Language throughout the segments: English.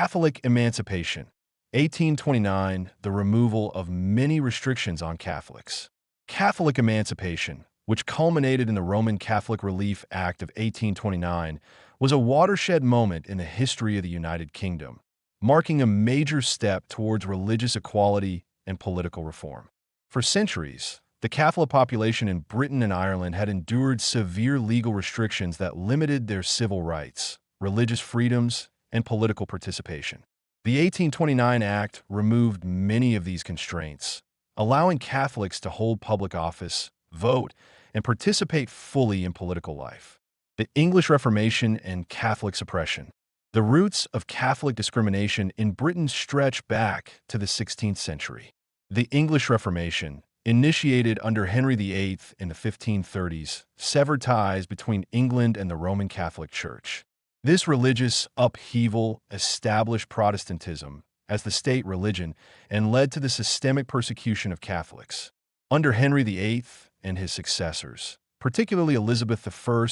Catholic Emancipation. 1829, the removal of many restrictions on Catholics. Catholic Emancipation, which culminated in the Roman Catholic Relief Act of 1829, was a watershed moment in the history of the United Kingdom, marking a major step towards religious equality and political reform. For centuries, the Catholic population in Britain and Ireland had endured severe legal restrictions that limited their civil rights, religious freedoms, and political participation. The 1829 Act removed many of these constraints, allowing Catholics to hold public office, vote, and participate fully in political life. The English Reformation and Catholic suppression. The roots of Catholic discrimination in Britain stretch back to the 16th century. The English Reformation, initiated under Henry VIII in the 1530s, severed ties between England and the Roman Catholic Church. This religious upheaval established Protestantism as the state religion and led to the systemic persecution of Catholics. Under Henry VIII and his successors, particularly Elizabeth I,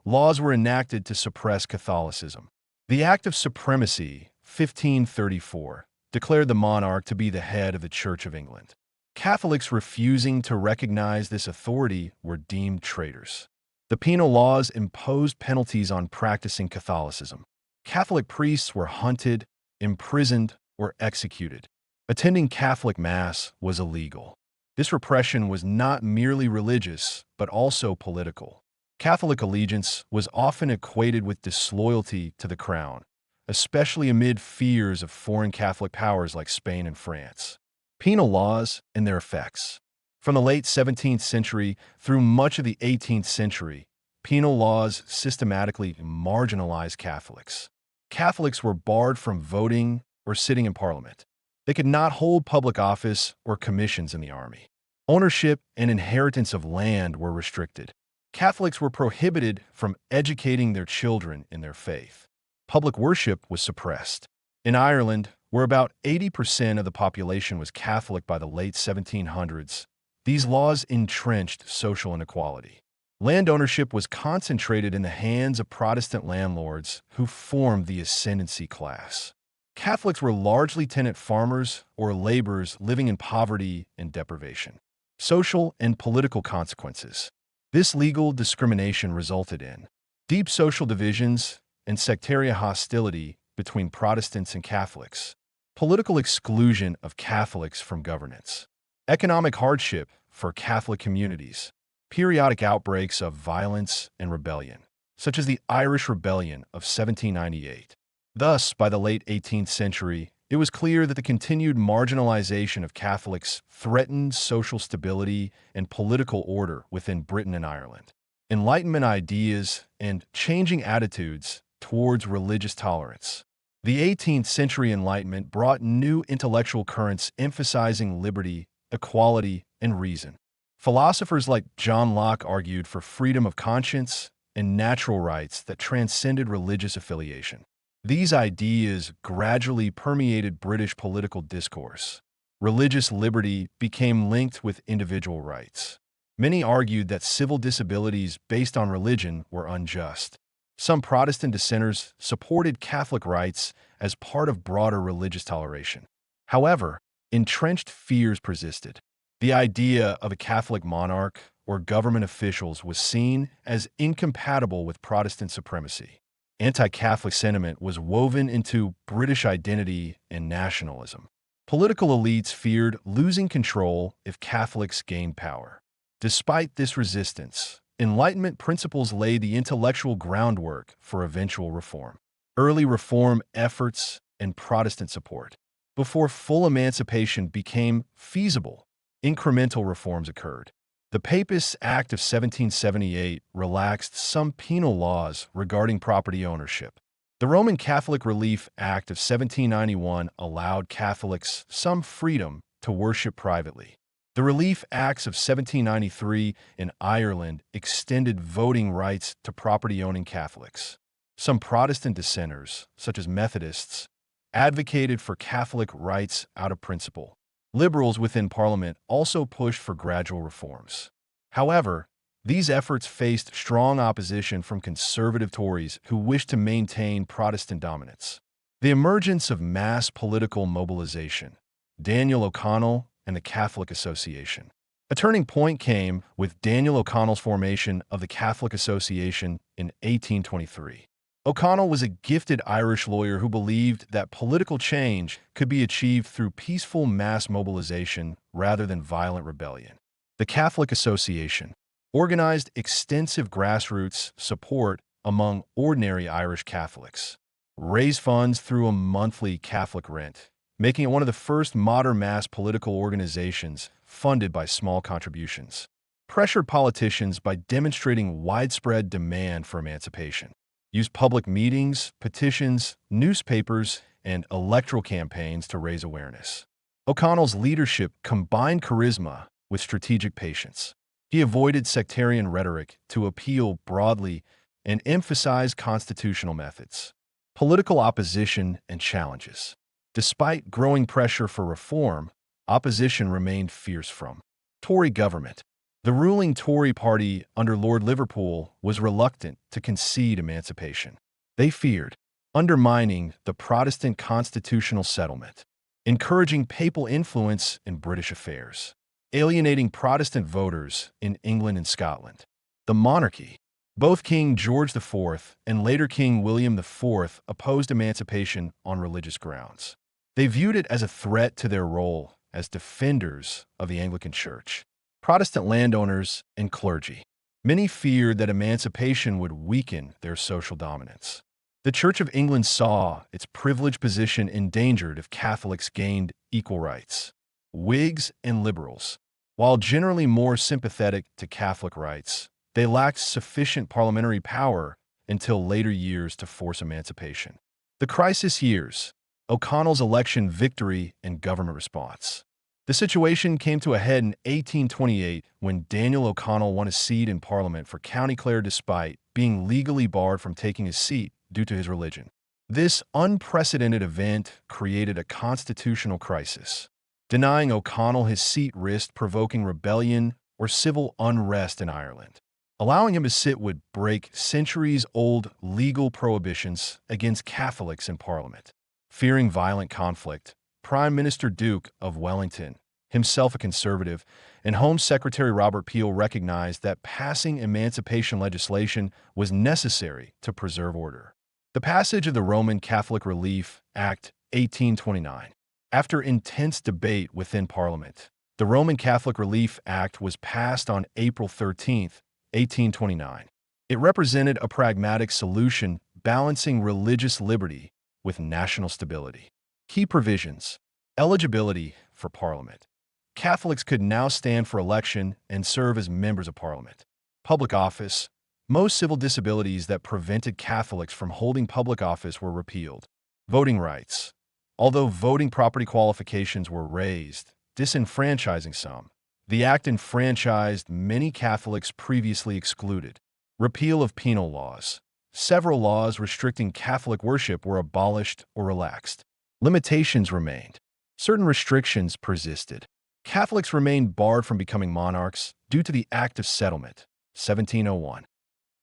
laws were enacted to suppress Catholicism. The Act of Supremacy, 1534, declared the monarch to be the head of the Church of England. Catholics refusing to recognize this authority were deemed traitors. The Penal Laws imposed penalties on practicing Catholicism. Catholic priests were hunted, imprisoned, or executed. Attending Catholic Mass was illegal. This repression was not merely religious, but also political. Catholic allegiance was often equated with disloyalty to the crown, especially amid fears of foreign Catholic powers like Spain and France. Penal laws and their effects. From the late 17th century through much of the 18th century, penal laws systematically marginalized Catholics. Catholics were barred from voting or sitting in Parliament. They could not hold public office or commissions in the army. Ownership and inheritance of land were restricted. Catholics were prohibited from educating their children in their faith. Public worship was suppressed. In Ireland, where about 80% of the population was Catholic by the late 1700s, these laws entrenched social inequality. Land ownership was concentrated in the hands of Protestant landlords who formed the ascendancy class. Catholics were largely tenant farmers or laborers living in poverty and deprivation. Social and political consequences. This legal discrimination resulted in deep social divisions and sectarian hostility between Protestants and Catholics, political exclusion of Catholics from governance, economic hardship for Catholic communities, periodic outbreaks of violence and rebellion, such as the Irish Rebellion of 1798. Thus, by the late 18th century, it was clear that the continued marginalization of Catholics threatened social stability and political order within Britain and Ireland. Enlightenment ideas and changing attitudes towards religious tolerance. The 18th century Enlightenment brought new intellectual currents emphasizing liberty, equality, and reason. Philosophers like John Locke argued for freedom of conscience and natural rights that transcended religious affiliation. These ideas gradually permeated British political discourse. Religious liberty became linked with individual rights. Many argued that civil disabilities based on religion were unjust. Some Protestant dissenters supported Catholic rights as part of broader religious toleration. However, entrenched fears persisted. The idea of a Catholic monarch or government officials was seen as incompatible with Protestant supremacy. Anti-Catholic sentiment was woven into British identity and nationalism. Political elites feared losing control if Catholics gained power. Despite this resistance, Enlightenment principles laid the intellectual groundwork for eventual reform. Early reform efforts and Protestant support. Before full emancipation became feasible, incremental reforms occurred. The Papist Act of 1778 relaxed some penal laws regarding property ownership. The Roman Catholic Relief Act of 1791 allowed Catholics some freedom to worship privately. The Relief Acts of 1793 in Ireland extended voting rights to property-owning Catholics. Some Protestant dissenters, such as Methodists, advocated for Catholic rights out of principle. Liberals within Parliament also pushed for gradual reforms. However, these efforts faced strong opposition from conservative Tories who wished to maintain Protestant dominance. The emergence of mass political mobilization. Daniel O'Connell and the Catholic Association. A turning point came with Daniel O'Connell's formation of the Catholic Association in 1823. O'Connell was a gifted Irish lawyer who believed that political change could be achieved through peaceful mass mobilization rather than violent rebellion. The Catholic Association organized extensive grassroots support among ordinary Irish Catholics, raised funds through a monthly Catholic rent, making it one of the first modern mass political organizations funded by small contributions. Pressured politicians by demonstrating widespread demand for emancipation. Used public meetings, petitions, newspapers, and electoral campaigns to raise awareness. O'Connell's leadership combined charisma with strategic patience. He avoided sectarian rhetoric to appeal broadly and emphasized constitutional methods. Political opposition and challenges. Despite growing pressure for reform, opposition remained fierce from Tory government. The ruling Tory party under Lord Liverpool was reluctant to concede emancipation. They feared undermining the Protestant constitutional settlement, encouraging papal influence in British affairs, alienating Protestant voters in England and Scotland. The monarchy. Both King George IV and later King William IV opposed emancipation on religious grounds. They viewed it as a threat to their role as defenders of the Anglican Church. Protestant landowners and clergy. Many feared that emancipation would weaken their social dominance. The Church of England saw its privileged position endangered if Catholics gained equal rights. Whigs and liberals. While generally more sympathetic to Catholic rights, they lacked sufficient parliamentary power until later years to force emancipation. The crisis years. O'Connell's election victory and government response. The situation came to a head in 1828 when Daniel O'Connell won a seat in Parliament for County Clare despite being legally barred from taking his seat due to his religion. This unprecedented event created a constitutional crisis. Denying O'Connell his seat risked provoking rebellion or civil unrest in Ireland. Allowing him to sit would break centuries-old legal prohibitions against Catholics in Parliament. Fearing violent conflict, Prime Minister Duke of Wellington, himself a conservative, and Home Secretary Robert Peel recognized that passing emancipation legislation was necessary to preserve order. The passage of the Roman Catholic Relief Act 1829. After intense debate within Parliament, the Roman Catholic Relief Act was passed on April 13, 1829. It represented a pragmatic solution balancing religious liberty with national stability. Key provisions. Eligibility for Parliament. Catholics could now stand for election and serve as members of Parliament. Public office. Most civil disabilities that prevented Catholics from holding public office were repealed. Voting rights. Although voting property qualifications were raised, disenfranchising some, the act enfranchised many Catholics previously excluded. Repeal of penal laws. Several laws restricting Catholic worship were abolished or relaxed. Limitations remained. Certain restrictions persisted. Catholics remained barred from becoming monarchs due to the Act of Settlement, 1701.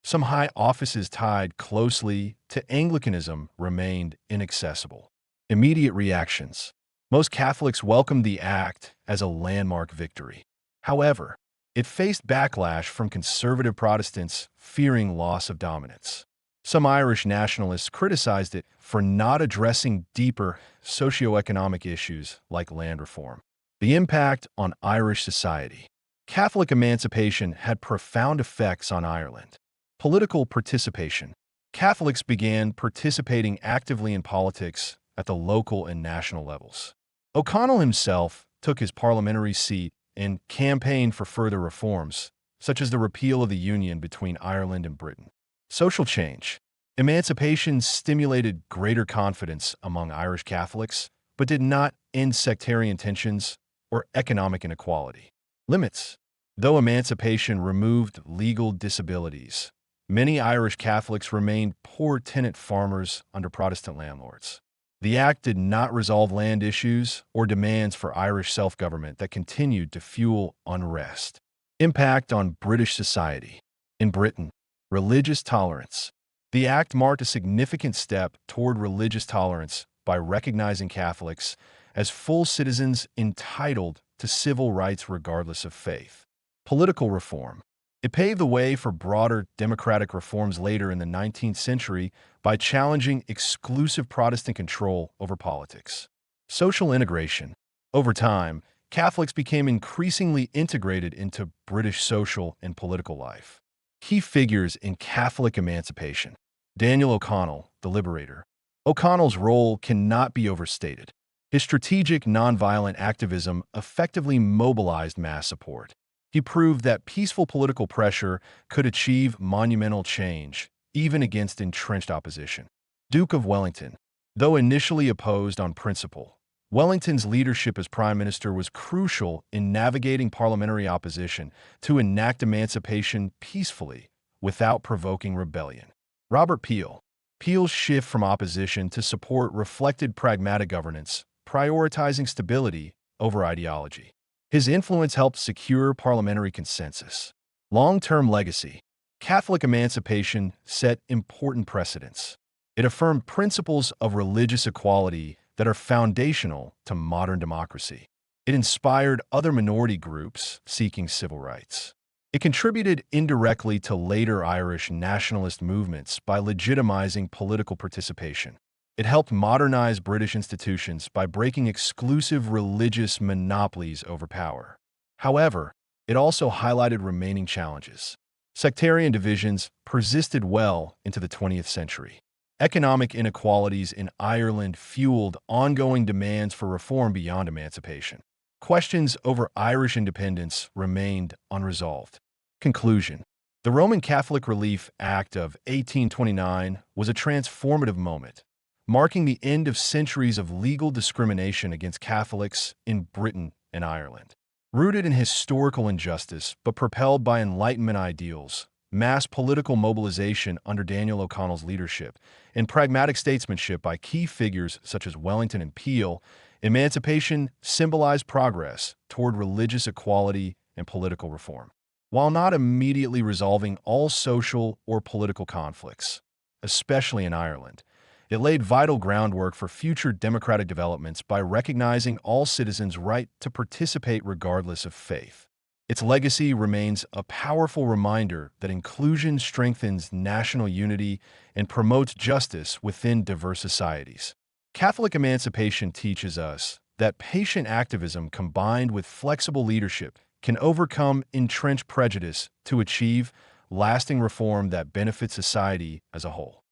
Some high offices tied closely to Anglicanism remained inaccessible. Immediate reactions. Most Catholics welcomed the act as a landmark victory. However, it faced backlash from conservative Protestants fearing loss of dominance. Some Irish nationalists criticized it for not addressing deeper socioeconomic issues like land reform. The impact on Irish society. Catholic emancipation had profound effects on Ireland. Political participation. Catholics began participating actively in politics at the local and national levels. O'Connell himself took his parliamentary seat and campaigned for further reforms, such as the repeal of the union between Ireland and Britain. Social change. Emancipation stimulated greater confidence among Irish Catholics, but did not end sectarian tensions or economic inequality. Limits. Though emancipation removed legal disabilities, many Irish Catholics remained poor tenant farmers under Protestant landlords. The act did not resolve land issues or demands for Irish self-government that continued to fuel unrest. Impact on British society. In Britain, religious tolerance. The act marked a significant step toward religious tolerance by recognizing Catholics as full citizens entitled to civil rights regardless of faith. Political reform. It paved the way for broader democratic reforms later in the 19th century by challenging exclusive Protestant control over politics. Social integration. Over time, Catholics became increasingly integrated into British social and political life. Key figures in Catholic emancipation. Daniel O'Connell, the liberator. O'Connell's role cannot be overstated. His strategic nonviolent activism effectively mobilized mass support. He proved that peaceful political pressure could achieve monumental change, even against entrenched opposition. Duke of Wellington. Though initially opposed on principle, Wellington's leadership as prime minister was crucial in navigating parliamentary opposition to enact emancipation peacefully without provoking rebellion. Robert Peel. Peel's shift from opposition to support reflected pragmatic governance, prioritizing stability over ideology. His influence helped secure parliamentary consensus. Long-term legacy. Catholic emancipation set important precedents. It affirmed principles of religious equality that are foundational to modern democracy. It inspired other minority groups seeking civil rights. It contributed indirectly to later Irish nationalist movements by legitimizing political participation. It helped modernize British institutions by breaking exclusive religious monopolies over power. However, it also highlighted remaining challenges. Sectarian divisions persisted well into the 20th century. Economic inequalities in Ireland fueled ongoing demands for reform beyond emancipation. Questions over Irish independence remained unresolved. Conclusion. The Roman Catholic Relief Act of 1829 was a transformative moment, marking the end of centuries of legal discrimination against Catholics in Britain and Ireland. Rooted in historical injustice but propelled by Enlightenment ideals, mass political mobilization under Daniel O'Connell's leadership, and pragmatic statesmanship by key figures such as Wellington and Peel, emancipation symbolized progress toward religious equality and political reform. While not immediately resolving all social or political conflicts, especially in Ireland, it laid vital groundwork for future democratic developments by recognizing all citizens' right to participate regardless of faith. Its legacy remains a powerful reminder that inclusion strengthens national unity and promotes justice within diverse societies. Catholic emancipation teaches us that patient activism combined with flexible leadership can overcome entrenched prejudice to achieve lasting reform that benefits society as a whole.